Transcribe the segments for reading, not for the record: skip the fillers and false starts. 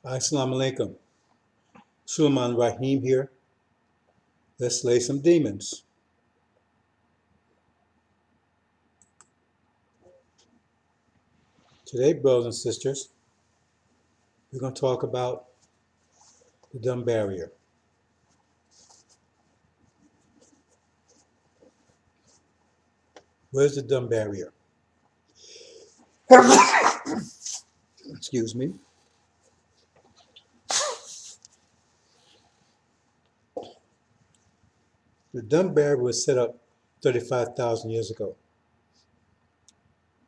Assalamu alaikum. Suleiman Rahim here. Let's slay some demons. Today, brothers and sisters, we're going to talk about the dumb barrier. Where's the dumb barrier? Excuse me. The dumb barrier was set up 35,000 years ago.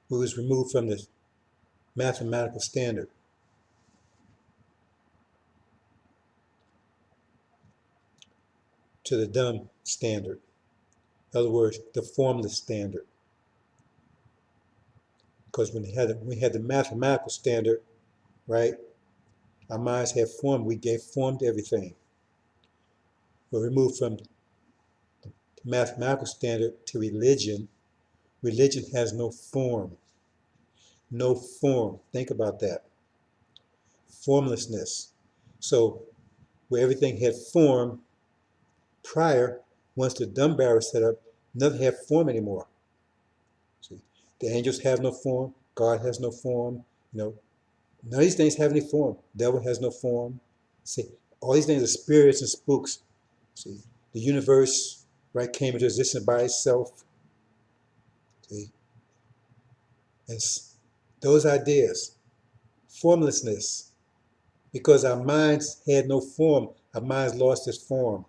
It was removed from the mathematical standard to the dumb standard. In other words, the formless standard. Because when we had the mathematical standard, right, our minds had form. We gave form to everything. We're removed from the mathematical standard to religion. Religion has no form. No form. Think about that. Formlessness. So where everything had form prior, once the dumb barrier was set up, nothing had form anymore. See, the angels have no form. God has no form. None of these things have any form. The devil has no form. See, all these things are spirits and spooks. See, the universe, right, came into existence by itself. See, it's those ideas, formlessness, because our minds had no form. Our minds lost its form,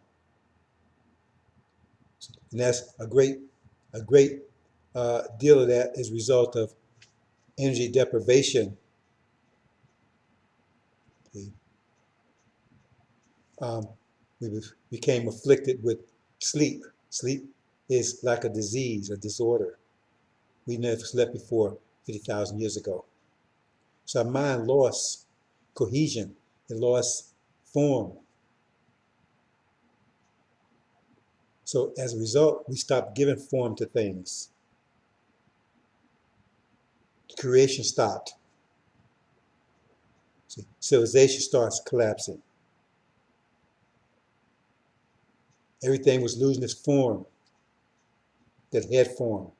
and that's a great deal of that is a result of energy deprivation. Um, we became afflicted with sleep. Sleep is like a disease, a disorder. We never slept before 50,000 years ago. So our mind lost cohesion. It lost form. So as a result, we stopped giving form to things. Creation stopped. See, civilization starts collapsing. Everything was losing its form that had form.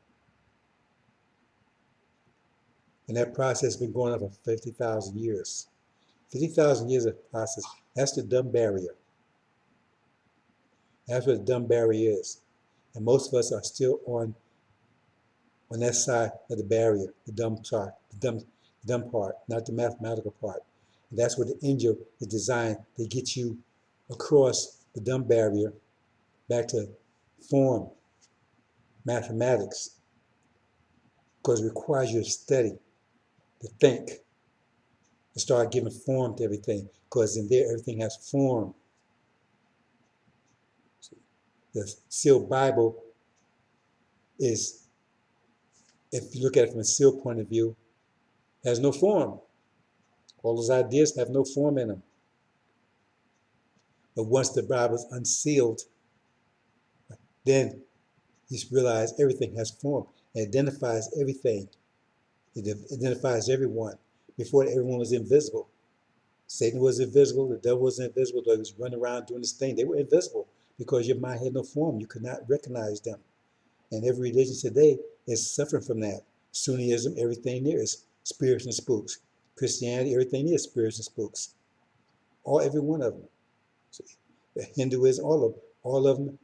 And that process has been going on for 50,000 years. 50,000 years of process. That's the dumb barrier. That's what the dumb barrier is. And most of us are still on that side of the barrier, the dumb part, the dumb part, not the mathematical part. And that's what the angel is designed to get you across the dumb barrier back to form, mathematics, because it requires you to study, to think, to start giving form to everything, because in there everything has form. The sealed Bible is, if you look at it from a sealed point of view, has no form. All those ideas have no form in them. But once the Bible is unsealed, then you realize everything has form. It identifies everything. It identifies everyone. Before everyone was invisible. Satan was invisible. The devil was invisible. They was running around doing this thing. They were invisible because your mind had no form. You could not recognize them. And every religion today is suffering from that. Sunnism, everything there is spirits and spooks. Christianity, everything is spirits and spooks. Every one of them. See, Hinduism, all of them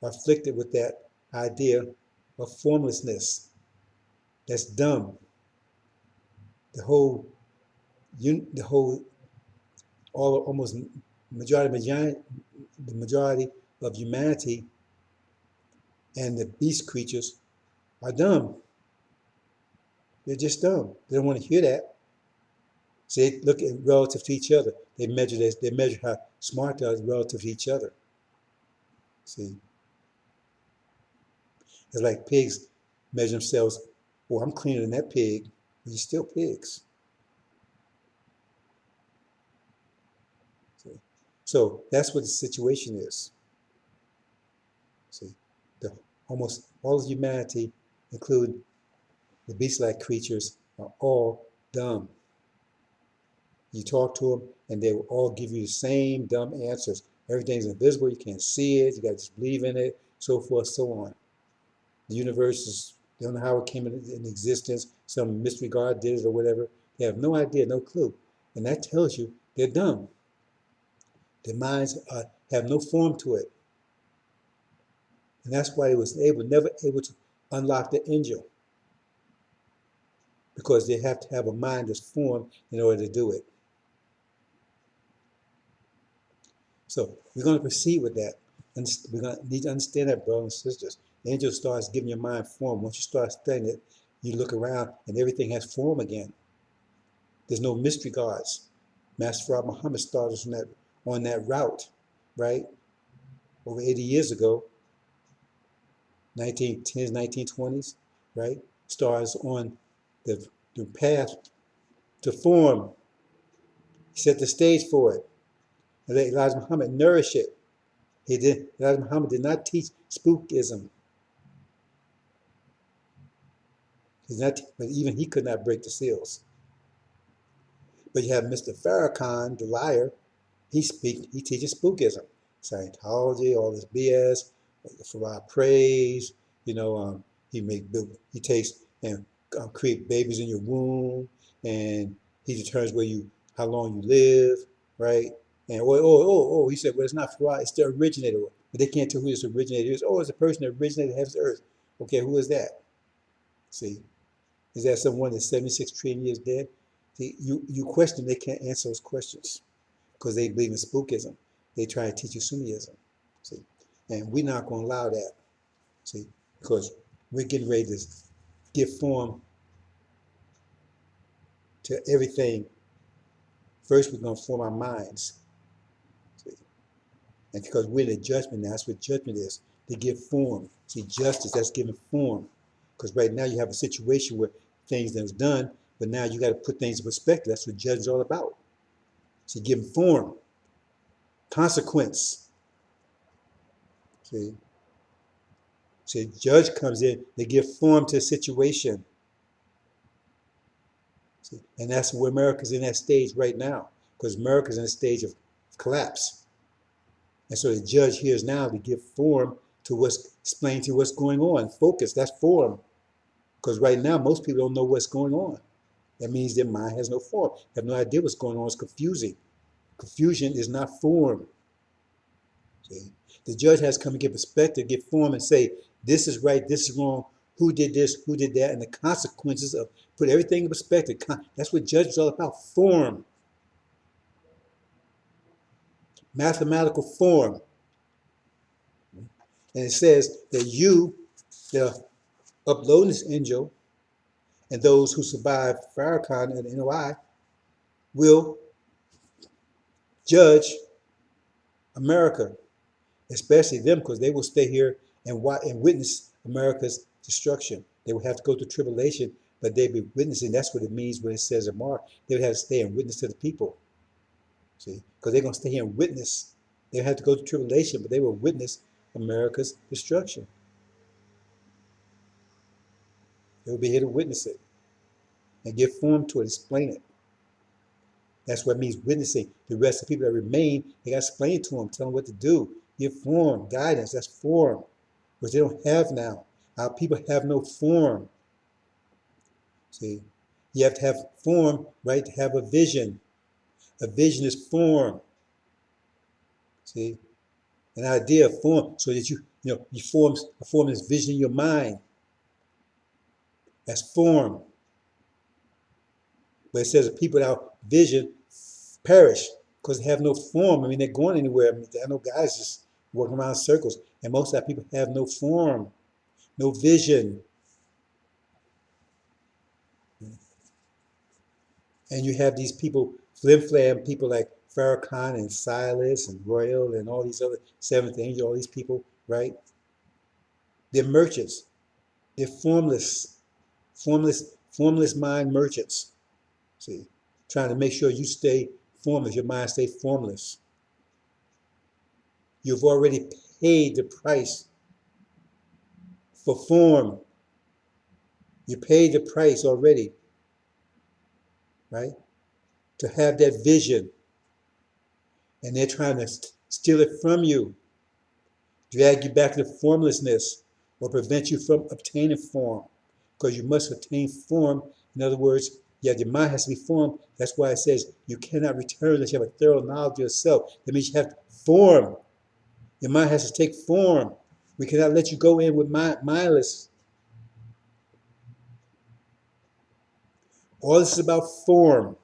are afflicted with that idea of formlessness. That's dumb. The whole, the whole, all almost the majority of humanity and the beast creatures are dumb. They're just dumb. They don't want to hear that. So they look at relative to each other. They measure this. They measure how smart they are relative to each other. See, it's like pigs measure themselves. Well, I'm cleaner than that pig. But you're still pigs. See? So that's what the situation is. See, almost all of humanity, including the beast-like creatures, are all dumb. You talk to them, and they will all give you the same dumb answers. Everything's invisible. You can't see it. You got to just believe in it, so forth, so on. The universe is, they don't know how it came in existence. Some mystery God did it or whatever. They have no idea, no clue. And that tells you they're dumb. Their minds have no form to it. And that's why they was never able to unlock the angel. Because they have to have a mind that's formed in order to do it. So we're going to proceed with that. And we're going to need to understand that, brothers and sisters. The angel starts giving your mind form. Once you start studying it, you look around and everything has form again. There's no mystery gods. Master Farad Muhammad started on that route, right? Over 80 years ago, 1910s, 1920s, right? Starts on the path to form. He set the stage for it. And let Elijah Muhammad nourish it. Elijah Muhammad did not teach spookism. But even he could not break the seals. But you have Mr. Farrakhan, the liar. He teaches spookism, Scientology, all this BS. Farad prays. He takes and create babies in your womb, and he determines how long you live, right? And he said, well, it's not Farad, it's the originator. But they can't tell who this originator is. Oh, it's the person that originated heaven's earth. Okay, who is that? See, is that someone that's 76 trillion years dead? See, you question, they can't answer those questions because they believe in spookism. They try to teach you Sunniism. See, and we're not going to allow that. See, because we're getting ready to give form to everything. First, we're going to form our minds. See, and because we're in the judgment now, that's what judgment is. They give form. See, justice, that's giving form. Because right now you have a situation where things that's done, but now you got to put things in perspective. That's what judge is all about. See, giving form, consequence. See, so the judge comes in, they give form to a situation. See, and that's where America's in that stage right now, because America's in a stage of collapse. And so the judge here is now to give form to explain to what's going on. Focus, that's form. Because right now, most people don't know what's going on. That means their mind has no form. They have no idea what's going on. It's confusing. Confusion is not form. See? The judge has to come and give perspective, give form, and say, this is right, this is wrong, who did this, who did that, and the consequences of put everything in perspective. That's what judge is all about, form. Mathematical form. And it says that you, the uploading this angel, and those who survive Farrakhan and NOI will judge America, especially them, because they will stay here and witness America's destruction. They will have to go through tribulation, but they'll be witnessing. That's what it means when it says in Mark. They would have to stay and witness to the people. See, because they're going to stay here and witness. They have to go through tribulation, but they will witness America's destruction. They will be here to witness it and give form to it, explain it. That's what it means witnessing. The rest of the people that remain, they got to explain it to them, tell them what to do, give form, guidance. That's form, which they don't have now. Our people have no form. See, you have to have form, right, to have a vision. A vision is form. See, an idea of form, so that you form this vision in your mind. That's form. But it says the people without vision perish because they have no form. I mean, they're going anywhere. I mean, I know guys just working around in circles, and most of our people have no form, no vision. And you have these people, flim-flam people like Farrakhan and Silas and Royal and all these other Seventh Angel, all these people, right? They're merchants. They're formless mind merchants. See, trying to make sure you stay formless, your mind stay formless. You've already paid the price for form. You paid the price already, right? to have that vision, and they're trying to steal it from you, drag you back to formlessness, or prevent you from obtaining form, because you must attain form. In other words, yeah, your mind has to be formed. That's why it says you cannot return unless you have a thorough knowledge of yourself. That means you have form. Your mind has to take form. We cannot let you go in with mindless. All this is about form.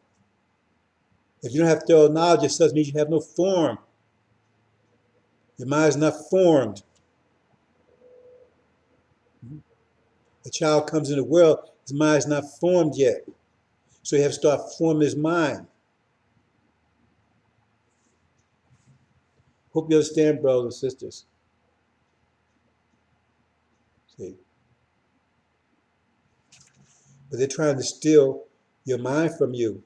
If you don't have thorough knowledge of yourself, it means you have no form. Your mind is not formed. A child comes in the world, his mind is not formed yet. So you have to start forming his mind. Hope you understand, brothers and sisters. See? But they're trying to steal your mind from you,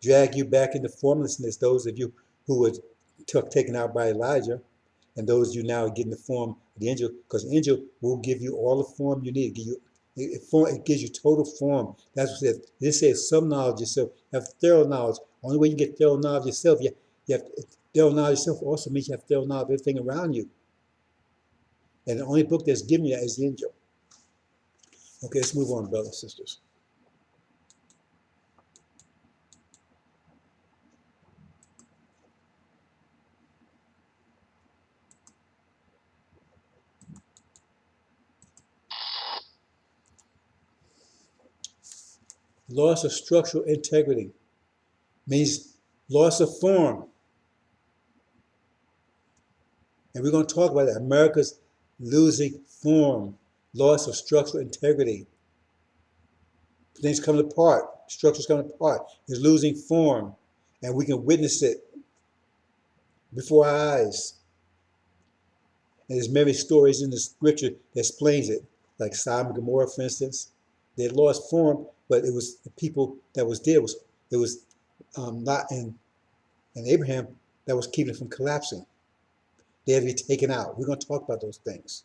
drag you back into formlessness. Those of you who were taken out by Elijah, and those of you now getting the form of the angel, because the angel will give you all the form you need. It gives you total form. That's what it says. This says some knowledge yourself. Have thorough knowledge. Only way you get thorough knowledge yourself, you have thorough knowledge yourself also means you have thorough knowledge of everything around you. And the only book that's giving you that is the angel. Okay, let's move on, brothers and sisters. Loss of structural integrity means loss of form. And we're going to talk about that. America's losing form, loss of structural integrity. Things coming apart, structures coming apart. It's losing form, and we can witness it before our eyes. And there's many stories in the scripture that explains it, like Sodom and Gomorrah, for instance. They lost form, but it was the people that was there. It was Lot and Abraham that was keeping it from collapsing. They had to be taken out. We're going to talk about those things.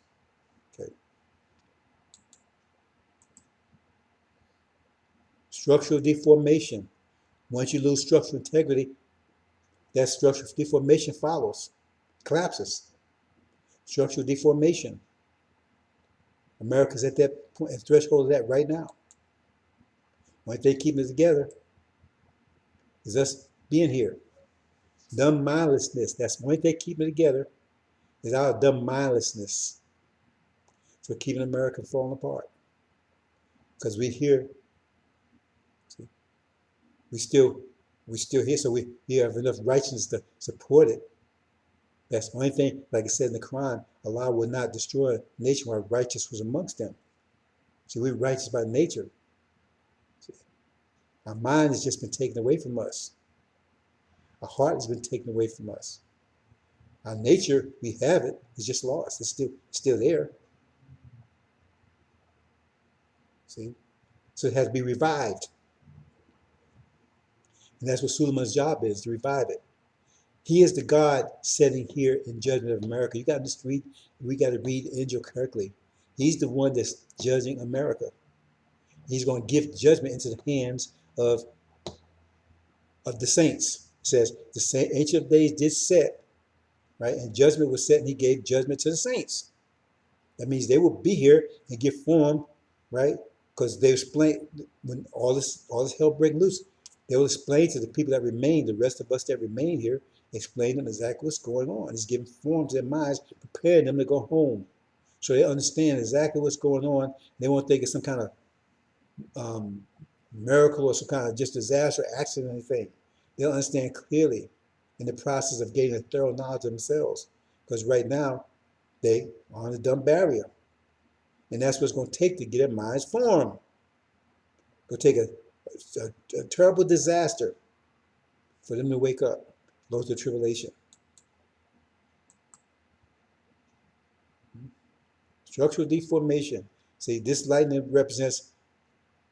Okay. Structural deformation. Once you lose structural integrity, that structural deformation follows, collapses. Structural deformation. America's at that point, at the threshold of that right now. Once they keep it together, is us being here. Dumb mindlessness. That's when they keep it together. Is our dumb mindlessness. So keeping America falling apart. Because we're here. See, we still here, so we have enough righteousness to support it. That's the only thing, like it said in the Quran, Allah will not destroy a nation while righteous was amongst them. See, we're righteous by nature. See, our mind has just been taken away from us. Our heart has been taken away from us. Our nature, we have it, it's just lost. It's still there. See? So it has to be revived. And that's what Suleiman's job is, to revive it. He is the God sitting here in judgment of America. We got to read Angel correctly. He's the one that's judging America. He's going to give judgment into the hands of the saints. It says the Ancient of Days did set, right? And judgment was set, and he gave judgment to the saints. That means they will be here and get formed, right? Because they explain when all this hell break loose, they will explain to the people that remain, the rest of us that remain here, explain them exactly what's going on. It's giving form to their minds, preparing them to go home. So they understand exactly what's going on. They won't think it's some kind of miracle or some kind of just disaster, accident, or anything. They'll understand clearly in the process of gaining a thorough knowledge of themselves. Because right now, they are on the dumb barrier. And that's what it's going to take to get their minds formed. It'll take a terrible disaster for them to wake up. Those are tribulation. Structural deformation. See, this lightning represents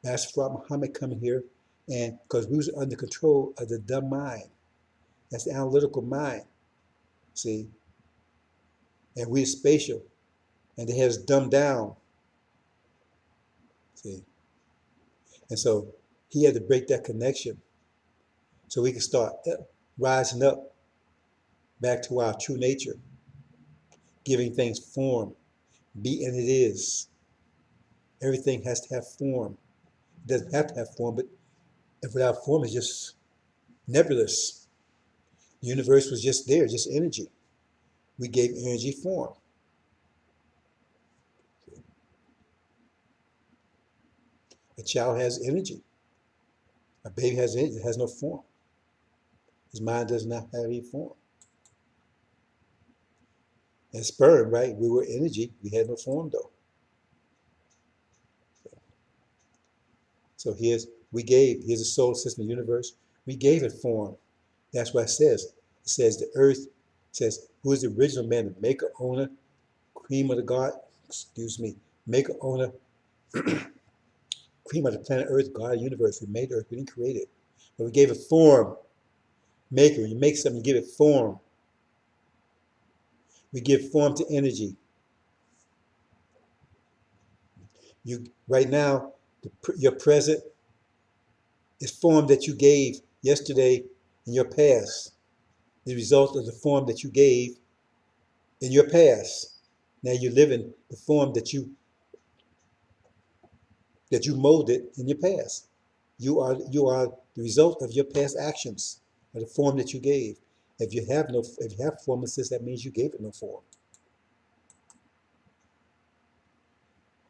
Master Prophet Muhammad coming here, and because we was under control of the dumb mind. That's the analytical mind. See? And we're spatial. And it has dumbed down. See? And so he had to break that connection. so we can start rising up back to our true nature, giving things form, be and it is. Everything has to have form. It doesn't have to have form, but if without form, it's just nebulous. The universe was just there, just energy. We gave energy form. A child has energy. A baby has energy. It has no form. His mind does not have any form. And sperm, right? We were energy. We had no form, though. So here's the solar system, the universe. We gave it form. That's what it says. It says the earth, it says, who is the original man, the maker, owner, cream of the God, excuse me, maker, owner, cream of the planet Earth, God, the universe. We made Earth, we didn't create it. But we gave it form. Maker, you make something, you give it form. We give form to energy. You right now, your present is form that you gave yesterday in your past. The result of the form that you gave in your past. Now you live in the form that you molded in your past. You are the result of your past actions, of the form that you gave. If you have formlessness, that means you gave it no form.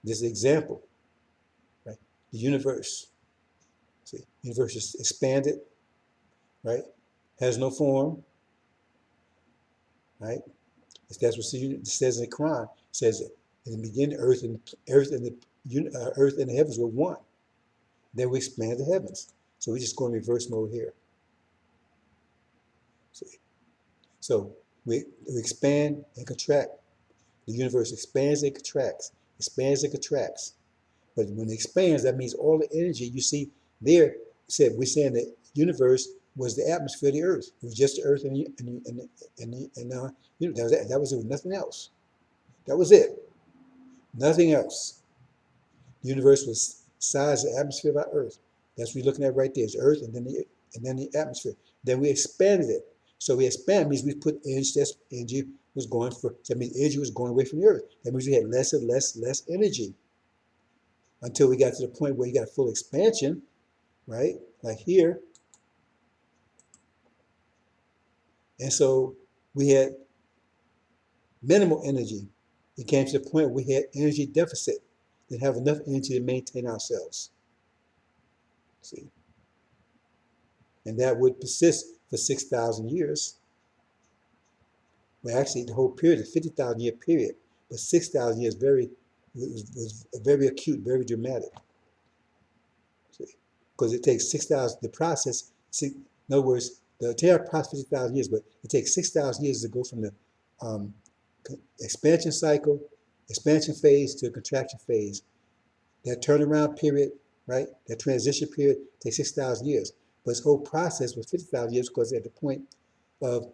This is an example, right? The universe. See, the universe is expanded, right? Has no form, right? That's what it says in the Quran. It says in the beginning, earth and the heavens were one. Then we expand the heavens. So we just go in reverse mode here. See? So we expand and contract. The universe expands and contracts. But when it expands, that means all the energy you see there. We're saying that universe was the atmosphere of the earth. It was just the earth that was it. Nothing else. That was it. Nothing else. The universe was size the atmosphere of our earth. That's what we're looking at right there. It's earth and then the atmosphere. Then we expanded it. So we expand means we put energy. That's energy was going for. That means energy was going away from the earth. That means we had less and less energy until we got to the point where you got full expansion, right? Like here. And so we had minimal energy. It came to the point where we had energy deficit. Didn't have enough energy to maintain ourselves. See? And that would persist for 6,000 years. Well, actually, the whole period, a 50,000 year period, but 6,000 years was very acute, very dramatic. Because it takes 6,000, the process, in other words, the entire process 50,000 years, but it takes 6,000 years to go from the um, expansion cycle, expansion phase to contraction phase. That turnaround period, right? That transition period takes 6,000 years. But this whole process was 50,000 years because at the point of,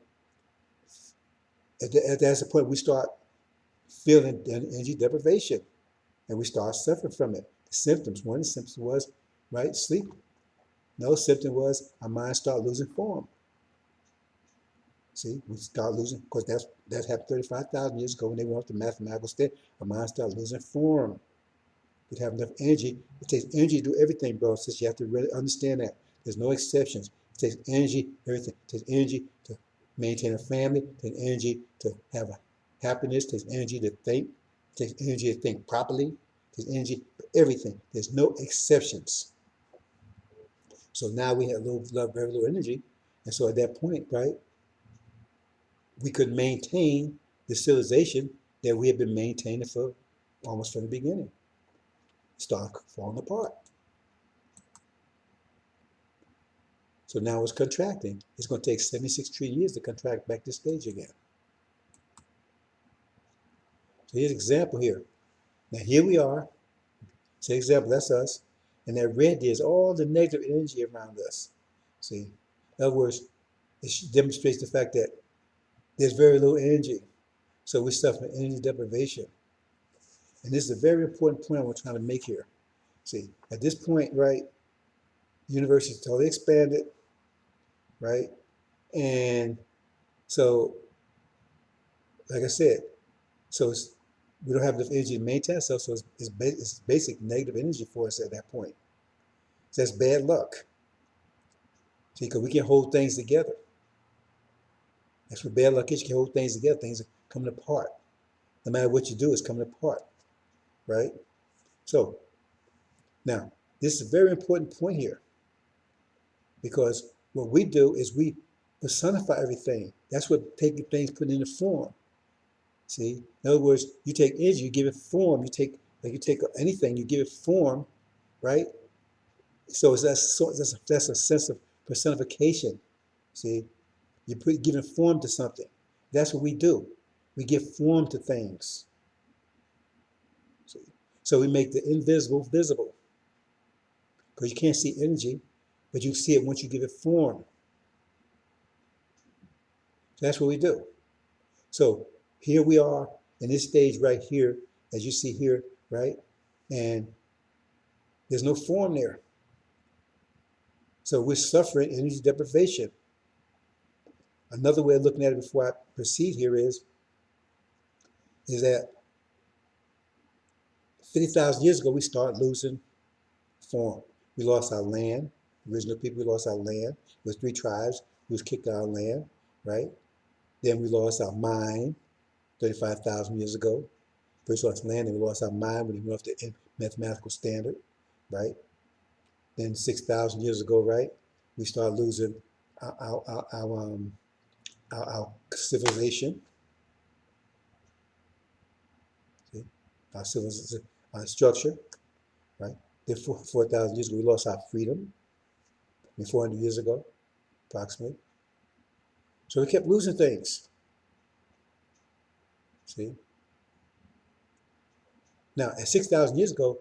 that's the point we start feeling energy deprivation and we start suffering from it. The symptoms, one of the symptoms was, right, sleep. Another symptom was our mind start losing form. See, we start losing, because that happened 35,000 years ago when they went off the mathematical state. Our mind started losing form. We have enough energy. It takes energy to do everything, bro. Since you have to really understand that. There's no exceptions. It takes energy, everything. It takes energy to maintain a family. It takes energy to have a happiness. It takes energy to think. It takes energy to think properly. It takes energy for everything. There's no exceptions. So now we have very little energy. And so at that point, right, we could maintain the civilization that we have been maintaining for almost from the beginning. Start falling apart. So now it's contracting. It's going to take 76 trillion years to contract back to stage again. So here's an example here. Now here we are. Say example, that's us. And that red there is all the negative energy around us. See? In other words, it demonstrates the fact that there's very little energy. So we suffer from energy deprivation. And this is a very important point I'm trying to make here. See, at this point, right, the universe is totally expanded. right? And so, like I said, so we don't have enough energy to maintain ourselves, so it's basic negative energy for us at that point. So that's bad luck. See, because we can hold things together. That's what bad luck is. You can hold things together. Things are coming apart. No matter what you do, it's coming apart, right? So now, this is a very important point here because what we do is we personify everything. That's what taking things put into form. See, in other words, you take energy, you give it form. You take anything, you give it form, right? So that's a sense of personification. See, giving form to something. That's what we do. We give form to things. See? So we make the invisible visible because you can't see energy, but you see it once you give it form. So that's what we do. So here we are in this stage right here, as you see here, right? And there's no form there. So we're suffering energy deprivation. Another way of looking at it before I proceed here is that 50,000 years ago, we started losing form. We lost our land. Original people, we lost our land. It was three tribes. We was kicked out of land, right? Then we lost our mind 35,000 years ago. First we lost land, then we lost our mind when we went off the mathematical standard, right? Then 6,000 years ago, right, we started losing our, our, our, our, um, our civilization, see? Our civilization, our structure, right? Then 4,000 years ago, we lost our freedom. 400 years ago, approximately. So we kept losing things. See? Now, at 6,000 years ago,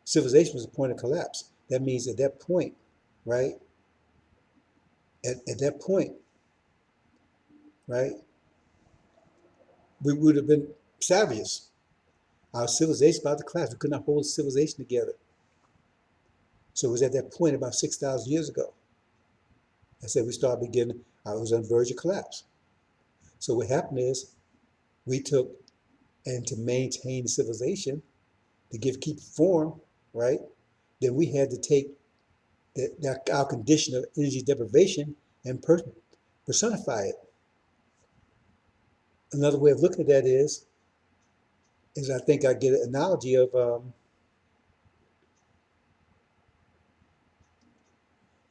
civilization was a point of collapse. That means at that point, right? At that point, right, we would have been savages. Our civilization about to collapse. We could not hold civilization together. So it was at that point about 6,000 years ago. I said we started beginning, I was on the verge of collapse. So what happened is we took, and to maintain civilization, to keep form, right, then we had to take our condition of energy deprivation and personify it. Another way of looking at that is I think I get an analogy of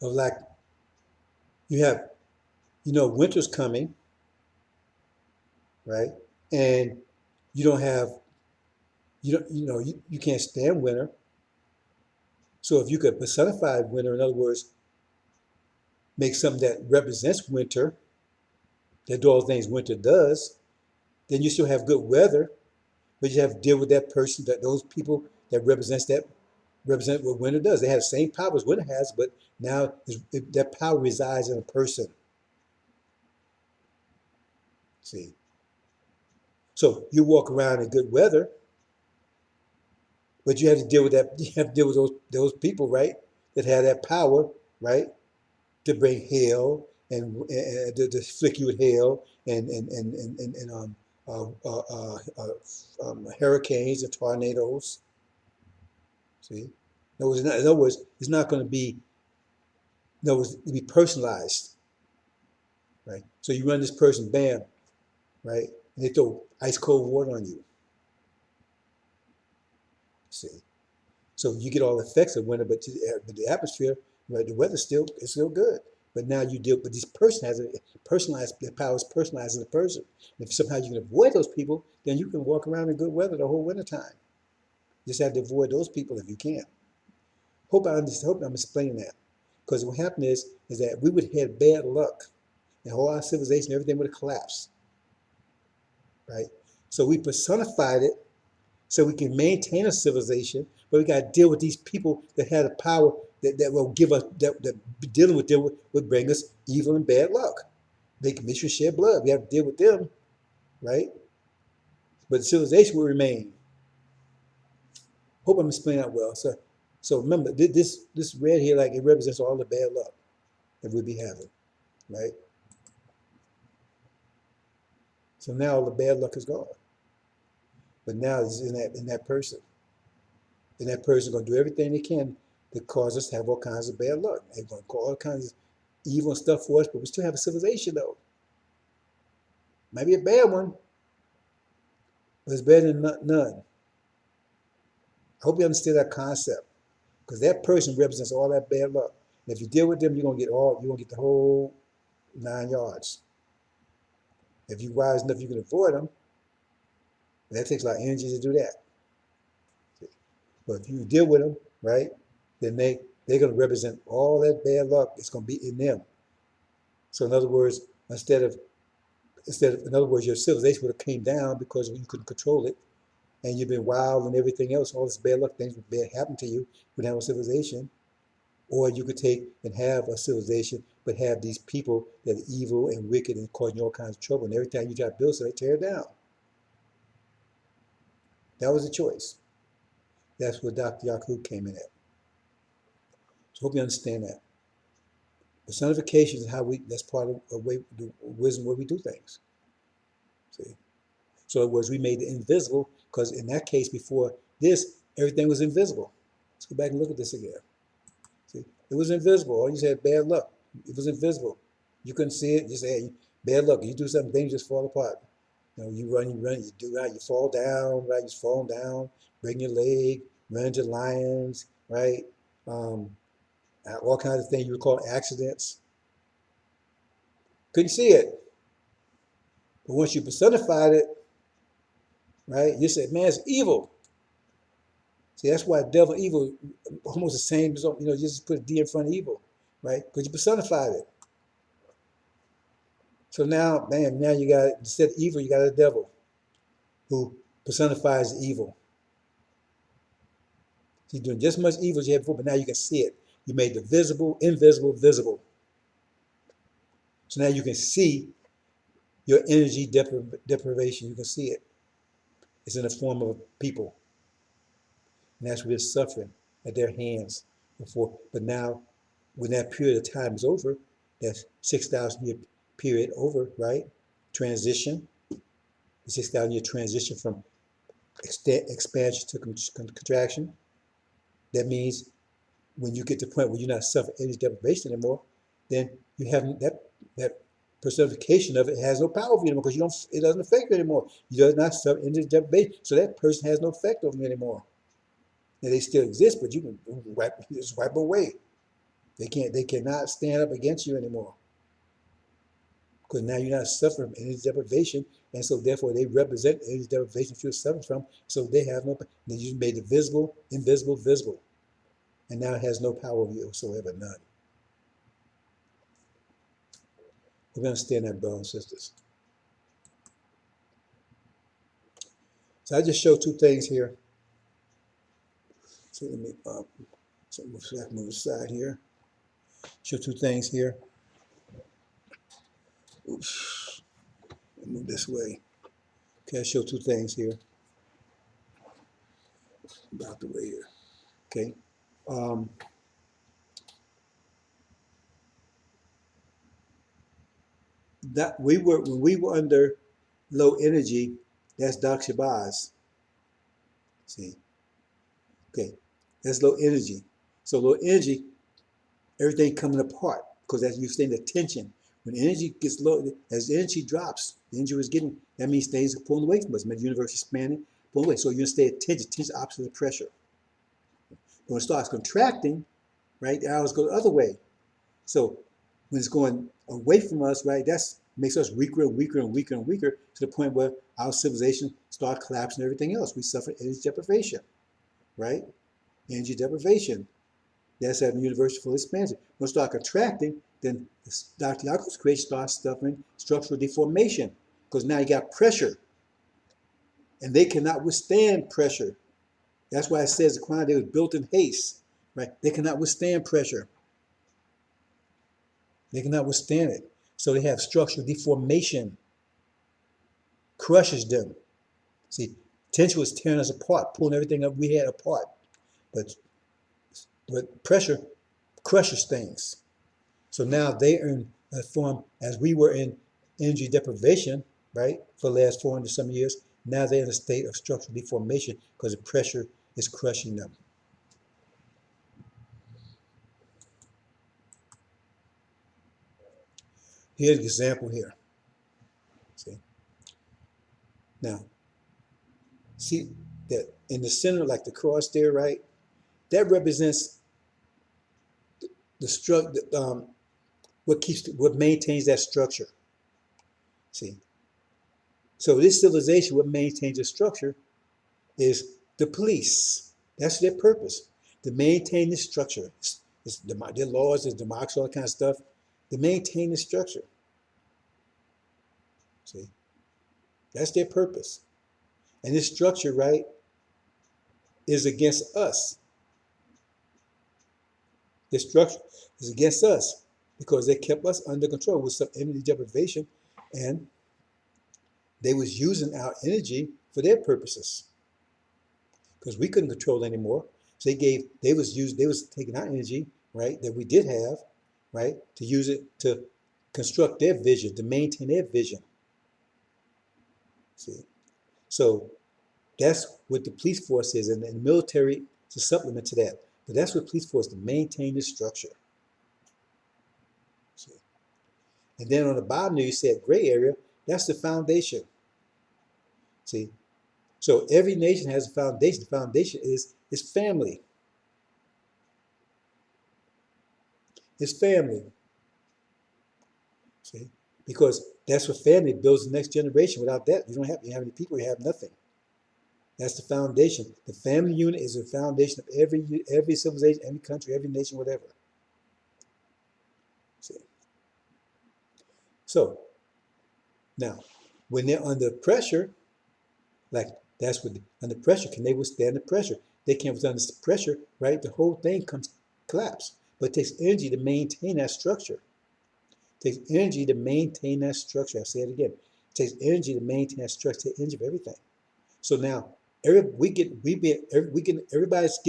like you have, winter's coming, right? And you don't have, you can't stand winter. So if you could personify winter, in other words, make something that represents winter, that do all the things winter does, then you still have good weather, but you have to deal with that person, those people that represent what winter does. They have the same power as winter has, but now that power resides in a person. See, so you walk around in good weather, but you have to deal with that. You have to deal with those people, right? That have that power, right? To bring hail and to flick you with hail and hurricanes and tornadoes. See, in other words, it's not going to be. In other words, to be personalized, right? So you run this person, bam, right? And they throw ice cold water on you. See, so you get all the effects of winter, but the atmosphere, right, the weather is still good. But now you deal, but this person has a personalized, the power is personalized in the person. And if somehow you can avoid those people, then you can walk around in good weather the whole winter time. Just have to avoid those people if you can. Hope I'm explaining that. Because what happened is that we would have had bad luck. And whole our civilization, everything would have collapsed. Right? So we personified it so we can maintain a civilization, but we got to deal with these people that had a power that will give us, that dealing with them would bring us evil and bad luck. They can make you shed blood. We have to deal with them, right? But the civilization will remain. Hope I'm explaining that well. So remember, this red here, like it represents all the bad luck that we'll be having. right? So now all the bad luck is gone. But now it's in that person. And that person's going to do everything they can to cause us to have all kinds of bad luck. They're going to call all kinds of evil stuff for us, but we still have a civilization, though. Might be a bad one, but it's better than none. I hope you understand that concept, because that person represents all that bad luck. And if you deal with them, you're gonna get the whole 9 yards. If you're wise enough, you can avoid them. But that takes a lot of energy to do that. But if you deal with them, right, then they're gonna represent all that bad luck. It's gonna be in them. So in other words, in other words, your civilization would have came down because you couldn't control it, and you've been wild and everything else. All this bad luck, things would bad happen to you. You would have a civilization, or you could take and have a civilization, but have these people that are evil and wicked and causing you all kinds of trouble. And every time you try to build something, they tear it down. That was a choice. That's where Dr. Yakub came in at. So hope you understand that. Personification is that's part of the way, the wisdom where we do things. See? So it was we made the invisible, because in that case before this, everything was invisible. Let's go back and look at this again. See, it was invisible. All you said bad luck. It was invisible. You couldn't see it. You just had bad luck. You do something, things just fall apart. You run, you do right, you fall down, right? You fall down, break your leg, run into lions, right? All kinds of things you would call accidents. Couldn't see it. But once you personified it, right, you said, man, it's evil. See, that's why devil and evil almost the same, you just put a D in front of evil, right? Because you personified it. So now, man, now you got, instead of evil, you got a devil who personifies evil. He's doing just as much evil as you had before, but now you can see it. You made the visible, invisible, visible. So now you can see your energy deprivation. You can see it. It's in the form of people. And that's what we're suffering at their hands before. But now, when that period of time is over, that 6,000 year period over, right? Transition, the 6,000 year transition from expansion to contraction. That means when you get to the point where you're not suffering energy deprivation anymore, then you have that personification of it has no power over you anymore, because it doesn't affect you anymore. You do not suffer energy deprivation, so that person has no effect over you anymore. Now they still exist, but you can just wipe away. They cannot stand up against you anymore, because now you're not suffering from energy deprivation, and so therefore they represent energy deprivation you're suffering from. So they have no. Then you made it visible, invisible, visible, and now it has no power over you whatsoever, none. We understand that, brothers and sisters. So I just show two things here. So let me move aside here. Show two things here. Oops. Move this way. Okay, I show two things here. About the way here. Okay. That when we were under low energy, that's Dr. Shabazz. See. Okay. That's low energy. So low energy, everything coming apart, because as you're saying, the tension. When energy gets low, as the energy drops, the energy is getting, that means things are pulling away from us. The universe is expanding, pulling away. So you're going to stay at tension. Tension is opposite of pressure. But when it starts contracting, right, the arrows go the other way. So when it's going away from us, right, that makes us weaker and weaker and weaker and weaker, to the point where our civilization starts collapsing and everything else. We suffer energy deprivation, right? Energy deprivation. That's having the universe full expansion. When it starts contracting, then Dr. Yakub's creation starts suffering structural deformation, because now you got pressure, and they cannot withstand pressure. That's why it says the Quran, they was built in haste, right? They cannot withstand pressure. They cannot withstand it. So they have structural deformation, crushes them. See, tension was tearing us apart, pulling everything up we had apart. But pressure crushes things. So now they are in form as we were in energy deprivation, right, for the last 400 some years. Now they're in a state of structural deformation because the pressure is crushing them. Here's an example here. See? Now, see that in the center, like the cross there, right? That represents the structure, what maintains that structure. See, so this civilization, what maintains the structure is the police. That's their purpose, to maintain the structure. It's their laws, their democracy, all that kind of stuff. To maintain the structure. See, that's their purpose. And this structure, right, is against us. This structure is against us because they kept us under control with some energy deprivation, and they was using our energy for their purposes because we couldn't control anymore. So they was taking our energy, right, that we did have, right, to use it to construct their vision, to maintain their vision. See, so that's what the police force is, and the military is a supplement to that. But that's what police force, to maintain the structure. See, and then on the bottom there you said gray area. That's the foundation. See, so every nation has a foundation. The foundation is family. It's family. See, because that's what family builds the next generation. Without that, you have any people, you have nothing. That's the foundation. The family unit is the foundation of every civilization, every country, every nation, whatever. See, so now when they're under pressure, like that's what under pressure, can they withstand the pressure? They can't withstand the pressure, right? The whole thing comes collapse. But it takes energy to maintain that structure. It takes energy to maintain that structure. I'll say it again. It takes energy to maintain that structure. It takes energy of everything. So now everybody's getting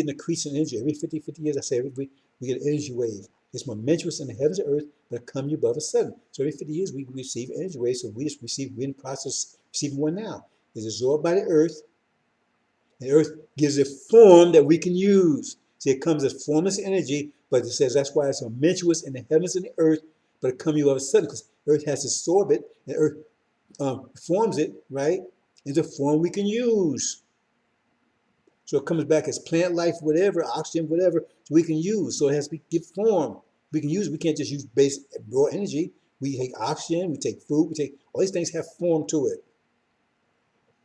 a increase in energy. Every 50 years, I say we get an energy wave. It's momentous in the heavens and earth, but it comes above a sudden. So every 50 years we receive energy waves. So we just receive, we're in the process of receiving one now. It's absorbed by the earth. And the earth gives it form that we can use. See, it comes as formless energy, but it says that's why it's momentous in the heavens and the earth, but it comes all of a sudden because earth has to absorb it, and earth forms it, right, into form we can use. So it comes back as plant life, whatever, oxygen, whatever, so we can use. So it has to get form. We can use, we can't just use base raw energy. We take oxygen, we take food, we take, all these things have form to it.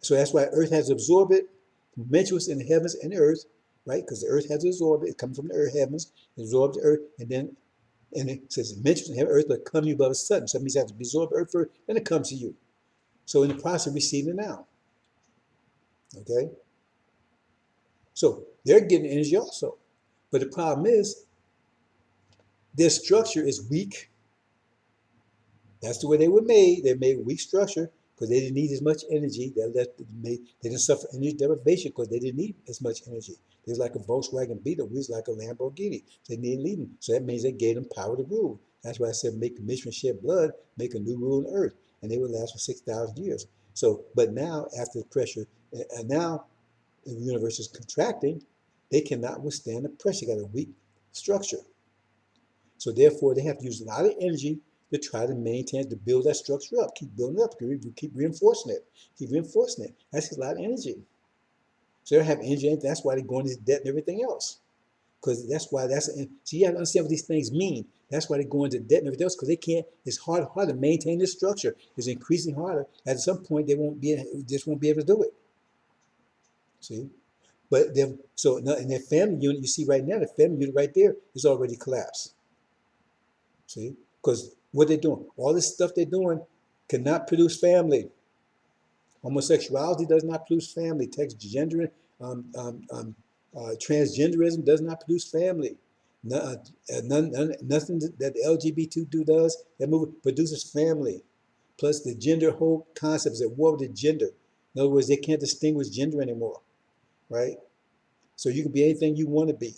So that's why earth has to absorb it, momentous in the heavens and the earth, right? Because the earth has to absorb it. It comes from the earth, heavens, it absorbs the earth, and it says momentous in the earth, but come to you above a sudden. So that means it has to be absorbed earth first, then it comes to you. So in the process of receiving it now. Okay? So they're getting energy also. But the problem is their structure is weak. That's the way they were made. They made weak structure because they didn't need as much energy. They didn't suffer energy deprivation because they didn't need as much energy. They was like a Volkswagen Beetle. We was like a Lamborghini. So they didn't need them. So that means they gave them power to rule. That's why I said make the mission shed blood, make a new rule on earth. And they would last for 6,000 years. So, but now after the pressure, and now the universe is contracting, they cannot withstand the pressure. They got a weak structure. So therefore, they have to use a lot of energy to try to maintain, to build that structure up, keep building it up, keep reinforcing it, keep reinforcing it. That's a lot of energy. So they don't have energy, and that's why they're going into debt and everything else. Because that's why so you have to understand what these things mean. That's why they go into debt and everything else, because they can't, it's hard to maintain this structure. It's increasing harder. At some point, they just won't be able to do it. See? But so in their family unit, you see right now, the family unit right there is already collapsed. See? Because what they're doing, all this stuff they're doing cannot produce family. Homosexuality does not produce family. Transgenderism does not produce family. Nothing that the LGBT does, that movement produces family. Plus the gender whole concept is at war with the gender. In other words, they can't distinguish gender anymore, right? So you can be anything you want to be.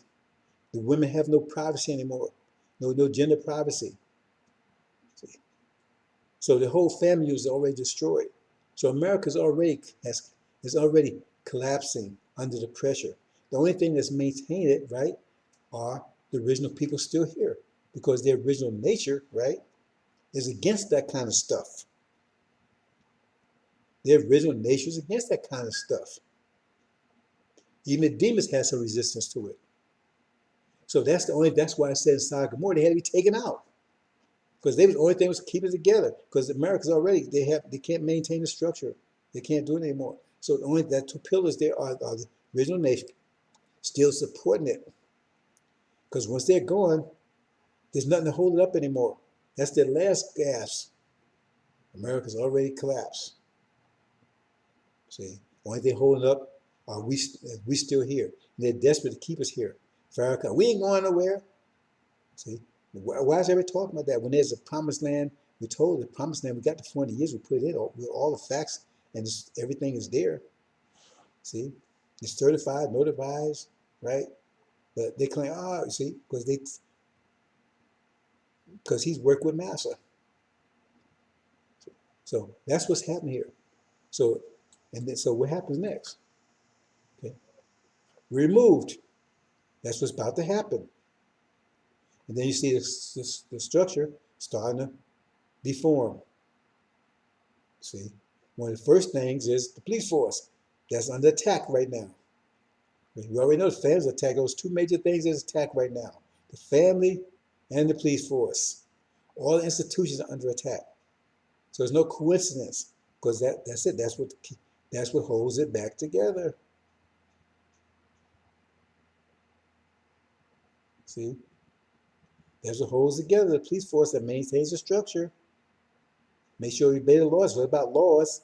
The women have no privacy anymore. No gender privacy. See? So the whole family is already destroyed. So America is already collapsing under the pressure. The only thing that's maintained it, right, are the original people still here, because their original nature, right, is against that kind of stuff. Their original nature is against that kind of stuff. Even the demons had some resistance to it. So that's why I said in Sodom and Gomorrah they had to be taken out. Because they was the only thing was keeping it together. Because America's already they can't maintain the structure. They can't do it anymore. So the only that two pillars there are the original nation still supporting it. Because once they're gone, there's nothing to hold it up anymore. That's their last gasp. America's already collapsed. See, only thing holding up are we still here. And they're desperate to keep us here. Farrakhan, we ain't going nowhere. See, why is everybody talking about that? When there's a promised land, we told the promised land, we got the 40 years, we put it in with all the facts, and everything is there. See, it's certified, notarized, right? But they claim, you see, because he's worked with Massa. So that's what's happening here. So, so what happens next? Okay, removed. That's what's about to happen. And then you see the structure starting to deform. See, one of the first things is the police force. That's under attack right now. We already know the family's attack. Those two major things is attack right now. The family and the police force. All the institutions are under attack. So there's no coincidence, because that's it. That's what holds it back together. See? That's what holds together the police force that maintains the structure. Make sure we obey the laws. What about laws?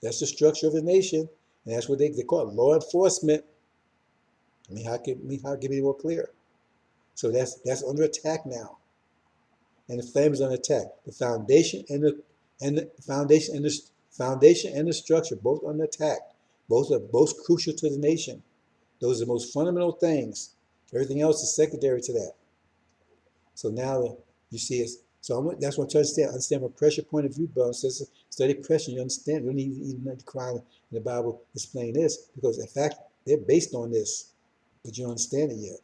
That's the structure of the nation. And that's what they call it, law enforcement. I mean, how can it be more clear? So that's under attack now. And the family is under attack. The foundation and the foundation and the structure both under attack. Both are both crucial to the nation. Those are the most fundamental things. Everything else is secondary to that. So now you see it. So that's what I'm trying to understand from a pressure point of view, brothers and sisters. Study pressure, you understand. You don't need even the Quran and the Bible explain this, because in fact they're based on this, but you don't understand it yet.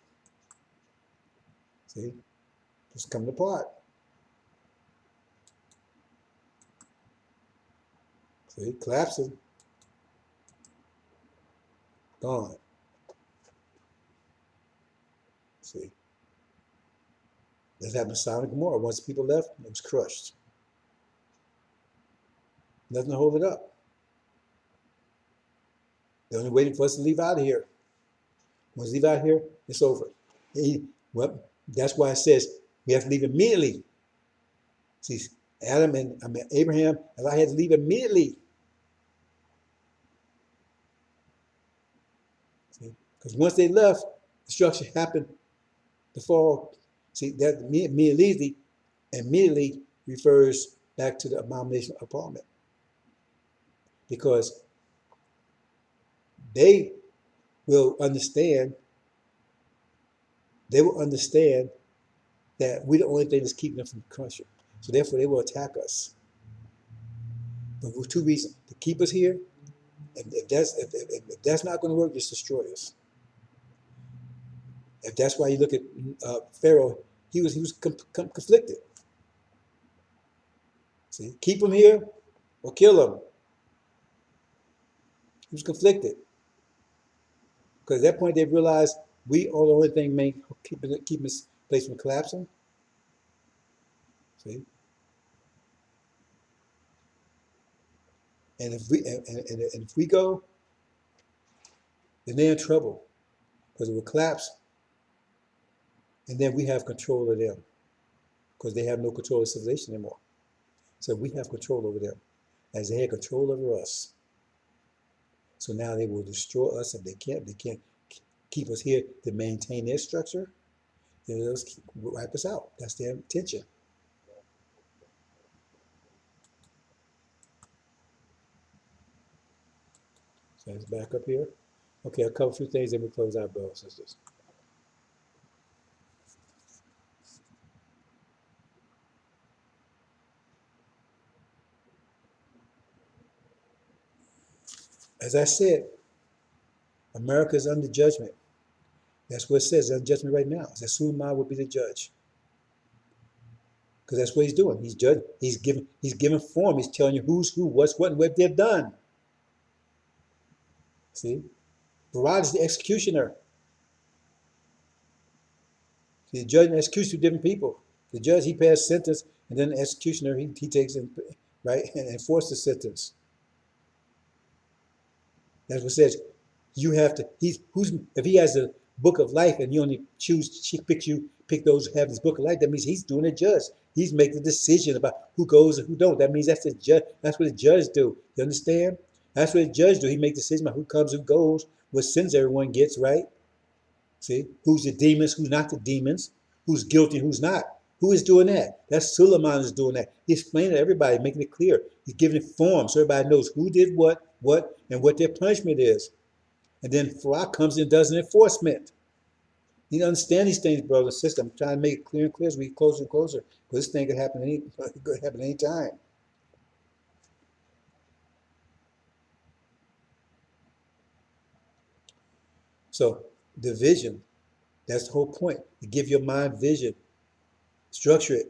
See, it's coming apart. See, collapsing, gone. See, that's happened to Sodom and Gomorrah. Once people left, it was crushed. Nothing to hold it up. They're only waiting for us to leave out of here. Once we leave out of here, it's over. Well, that's why it says we have to leave immediately. See, Abraham, Allah had to leave immediately. Because once they left, destruction happened. The fall. See, that immediately refers back to the abomination of apartment. Because they will understand that we're the only thing that's keeping them from crushing. So therefore they will attack us. But for two reasons. To keep us here, and if that's not going to work, just destroy us. If that's why you look at Pharaoh, he was conflicted. See, keep him here or kill him. He was conflicted. Because at that point they realized we are the only thing keep this place from collapsing. See? And if we go, then they're in trouble. Because it will collapse. And then we have control of them. Because they have no control of civilization anymore. So we have control over them. As they had control over us. So now they will destroy us if they can't keep us here to maintain their structure. Then they'll wipe us out. That's their intention. So let's back up here. Okay, I'll cover a few things and we'll close out, brothers and sisters. As I said, America is under judgment. That's what it says, under judgment right now. That Suleiman will be the judge. Because that's what he's doing. He's judging. He's giving form. He's telling you who's who, what's what, and what they've done. See? Barad is the executioner. See, the judge and executioner are different people. The judge, he passes sentence, and then the executioner, he takes it, right, and enforces the sentence. That's what it says. You have to, if he has a book of life and you only pick those who have this book of life, that means he's doing a judge. He's making the decision about who goes and who don't. That means that's the judge. That's what the judge do. You understand? That's what the judge do. He makes decisions about who comes, who goes, what sins everyone gets, right? See, who's the demons, who's not the demons, who's guilty, who's not. Who is doing that? That's Suleiman is doing that. He's explaining to everybody, making it clear. He's giving it form so everybody knows who did what, and what their punishment is. And then Farah comes in and does an enforcement. You need to understand these things, brothers and sisters. I'm trying to make it clear and clear as we get closer and closer. Because this thing could happen any time. So the vision, that's the whole point. To give your mind vision, structure it.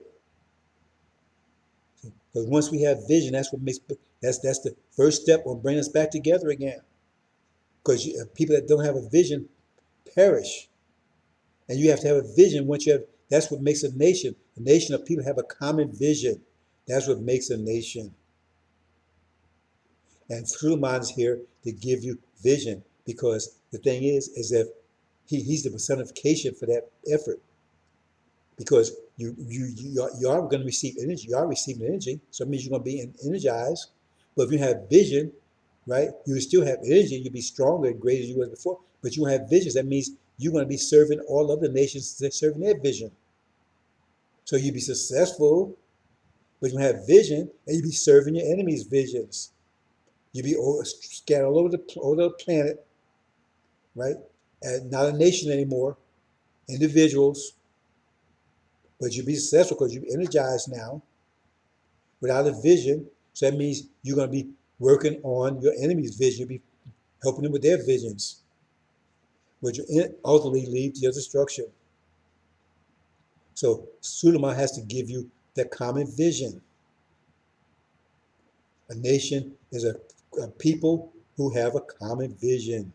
Because once we have vision, that's the first step on bringing us back together again. Because people that don't have a vision perish. And you have to have a vision. That's what makes a nation. A nation of people have a common vision. That's what makes a nation. And Suleiman is here to give you vision, because the thing is that he's the personification for that effort. Because you are going to receive energy. You are receiving energy, so it means you're going to be energized. But if you have vision, right, you will still have energy. You'll be stronger and greater than you were before. But you have visions. That means you're going to be serving all other nations that serving their vision. So you'll be successful, but you have vision, and you'll be serving your enemies' visions. You'll be scattered all over the planet, right? And not a nation anymore, individuals, but you'll be successful because you're energized now without a vision. So that means you're going to be working on your enemy's vision. You'll be helping them with their visions, which ultimately lead to your destruction. So Suleiman has to give you that common vision. A nation is a people who have a common vision.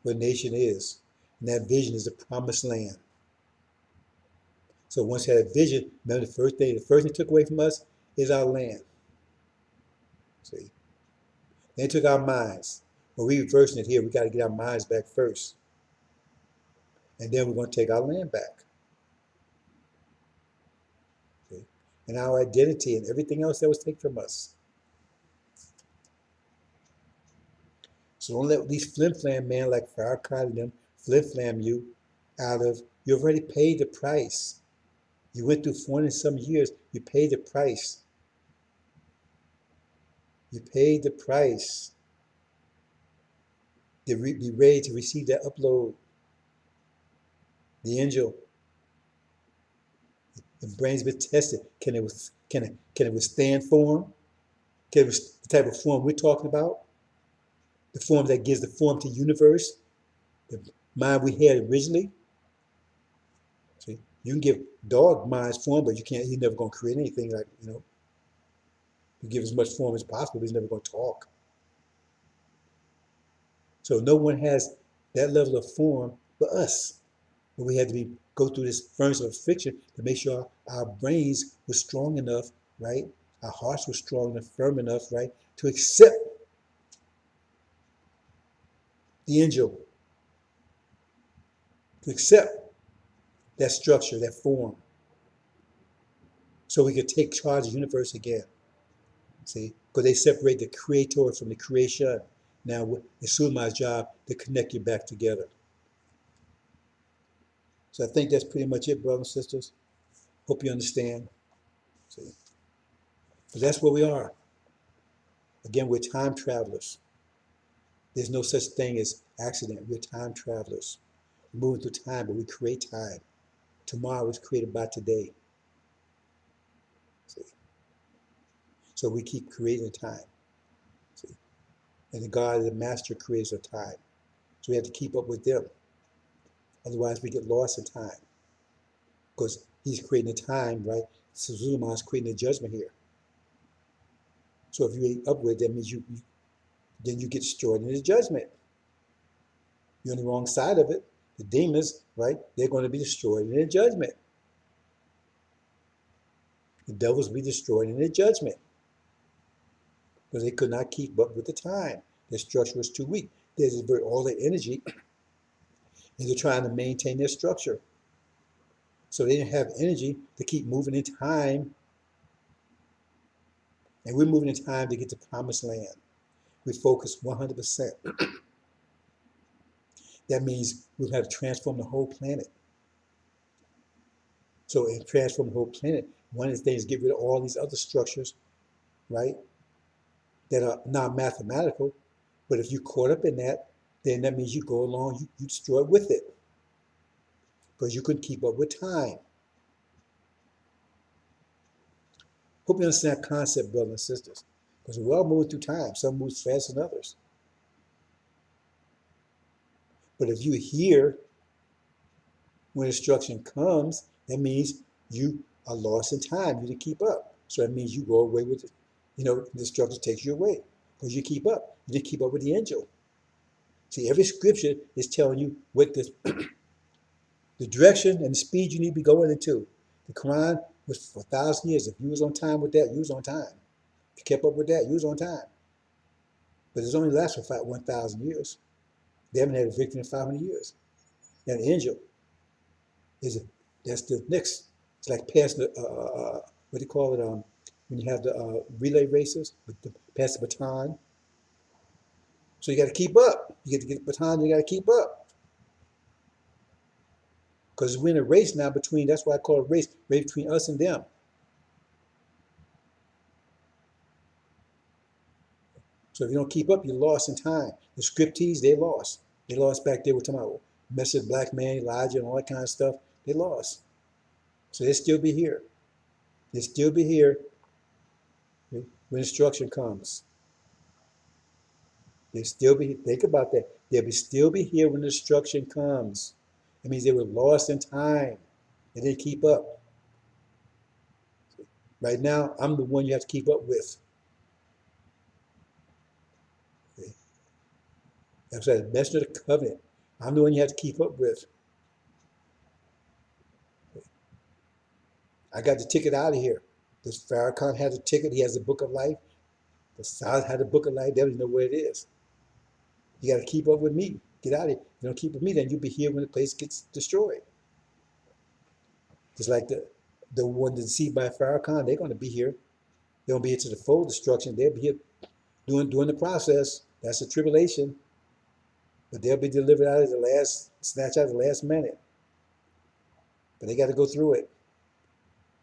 What a nation is. And that vision is the promised land. So once you have a vision, remember the first thing took away from us is our land. See? They took our minds. Well, we're reversing it here. We got to get our minds back first. And then we're going to take our land back. See? And our identity and everything else that was taken from us. So don't let these flim-flam men like Farrakhan and them flim-flam you out of, you already paid the price. You went through 40 and some years, you paid the price. You paid the price. To be ready to receive that upload. The angel, the brain's been tested. Can it withstand form? Can it, the type of form we're talking about? The form that gives the form to the universe, the mind we had originally. See, you can give dog minds form, but he's never going to create anything like, you give as much form as possible, but he's never going to talk. So no one has that level of form but us. But we had to go through this furnace of friction to make sure our brains were strong enough, right? Our hearts were strong enough, firm enough, right, to accept the angel, to accept that structure, that form, so we could take charge of the universe again. See, because they separate the creator from the creation. Now it's my job to connect you back together. So I think that's pretty much it, brothers and sisters. Hope you understand. See, but that's where we are. Again, we're time travelers. There's no such thing as accident. We're time travelers. We're moving through time, but we create time. Tomorrow was created by today. See? So we keep creating time. See? And the God is the master creators of time. So we have to keep up with them. Otherwise, we get lost in time. Because he's creating the time, right? So Zulma is creating the judgment here. So if you ain't up with it, that means then you get destroyed in the judgment. You're on the wrong side of it. The demons, right? They're going to be destroyed in the judgment. The devils will be destroyed in the judgment. Because they could not keep up with the time. Their structure was too weak. They divert all their energy into trying to maintain their structure. So they didn't have energy to keep moving in time. And we're moving in time to get to promised land. We focus 100%. That means we'll have to transform the whole planet. So in transform the whole planet, one of the things is get rid of all these other structures, right, that are not mathematical. But if you're caught up in that, then that means you go along, you destroy it with it. Because you couldn't keep up with time. Hope you understand that concept, brothers and sisters. Because we're all moving through time. Some moves faster than others. But if you hear when instruction comes, that means you are lost in time. You didn't keep up. So that means you go away with it. The instruction takes you away because you keep up. You didn't keep up with the angel. See, every scripture is telling you what the direction and the speed you need to be going into. The Quran was for 1,000 years. If you was on time with that, you was on time. If you kept up with that, you was on time. But it's only lasts for 1,000 years. They haven't had a victory in 500 years. And the angel that's the next. It's like passing the what do you call it? When you have the relay races, pass the baton. So you got to keep up. You get to get the baton. You got to keep up. Because we're in a race now between. That's why I call it race between us and them. So if you don't keep up, you're lost in time. The scriptees, they lost. They lost back there. We're talking about message black man, Elijah, and all that kind of stuff. They lost. So they'll still be here. They'll still be here when instruction comes. They'll still be, think about that. They'll still be here when instruction comes. It means they were lost in time. They didn't keep up. Right now, I'm the one you have to keep up with. Okay? That's the messenger of the covenant. I'm the one you have to keep up with. Okay? I got the ticket out of here. This Farrakhan has a ticket. He has the book of life. The South had the book of life. They don't even know where it is. You got to keep up with me. Get out of here. If you don't keep up with me, then you'll be here when the place gets destroyed. Just like the one deceived by Farrakhan, they're going to be here. They won't be here to the full destruction. They'll be here doing the process. That's the tribulation. But they'll be delivered out of the last, snatched out of the last minute. But they got to go through it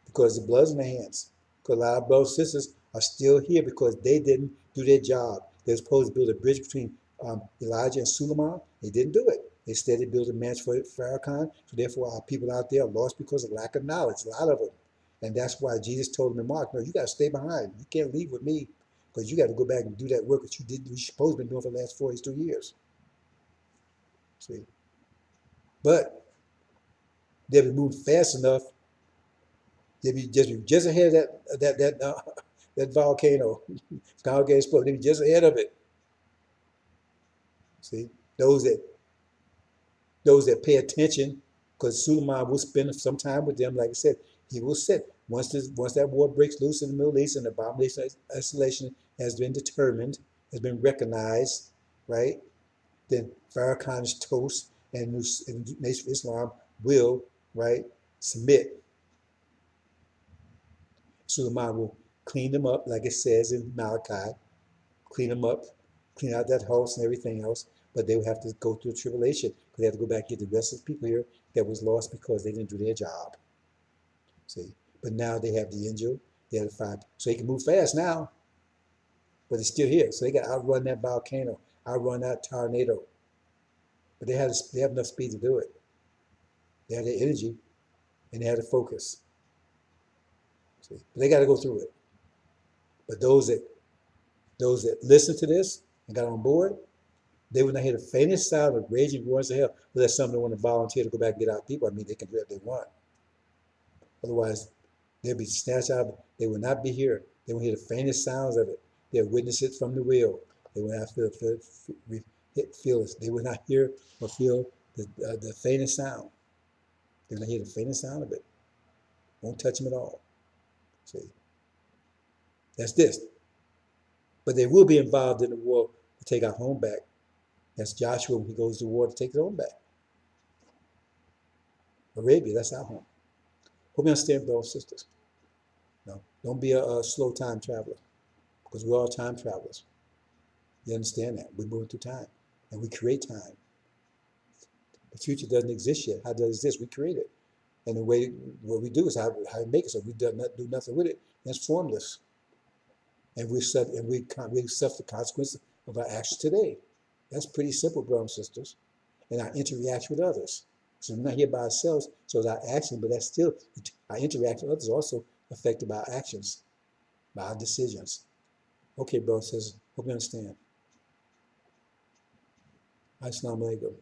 because the blood's in their hands. Because a lot of brothers and sisters are still here because they didn't do their job. They were supposed to build a bridge between Elijah and Suleiman. They didn't do it. Instead, they built a match for Farrakhan. So therefore, our people out there are lost because of lack of knowledge, a lot of them. And that's why Jesus told them in Mark, no, you got to stay behind. You can't leave with me because you got to go back and do that work that you're supposed to be doing for the last 42 years. See? But they'll be moving fast enough. They'll be just ahead of that volcano. Volcano explode. They'll be just ahead of it. See? Those that pay attention, because Suleiman will spend some time with them. Like I said, he will sit. Once that war breaks loose in the Middle East and the abomination of isolation has been determined, has been recognized, right? Then Farrakhan's toast and the Nation of Islam will, right, submit. Suleiman will clean them up, like it says in Malachi, clean them up, clean out that house and everything else. But they will have to go through a tribulation because they have to go back and get the rest of the people here that was lost because they didn't do their job. See, but now they have the angel, they have the fire, so they can move fast now. But it's still here, so they got to outrun that volcano, outrun that tornado. But they have enough speed to do it. They have the energy and they have the focus. See, but they got to go through it. But those that listen to this and got on board, they would not hear the faintest sound of raging roars of hell. Unless somebody want to volunteer to go back and get our people. I mean, they can do whatever they want. Otherwise, they'll be snatched out. They will not be here. They won't hear the faintest sounds of it. They'll witness it from the wheel. They will not feel it. They will not hear or feel the faintest sound. They will not hear the faintest sound of it. Won't touch them at all. See, that's this. But they will be involved in the war to take our home back. That's Joshua when he goes to war to take his home back. Arabia, that's our home. Hope you understand, brothers and sisters. No, don't be a slow time traveler, because we're all time travelers. You understand that? We're moving through time, and we create time. The future doesn't exist yet. How does it exist? We create it. And the way, what we do is how we make it, so we do nothing with it. And it's formless. And we accept the consequences of our actions today. That's pretty simple, brothers and sisters. And our interaction with others. So we're not here by ourselves, so it's our action, but that's still, our interaction with others is also affected by our actions, by our decisions. Okay, brothers and sisters, hope you understand. Assalamu alaikum.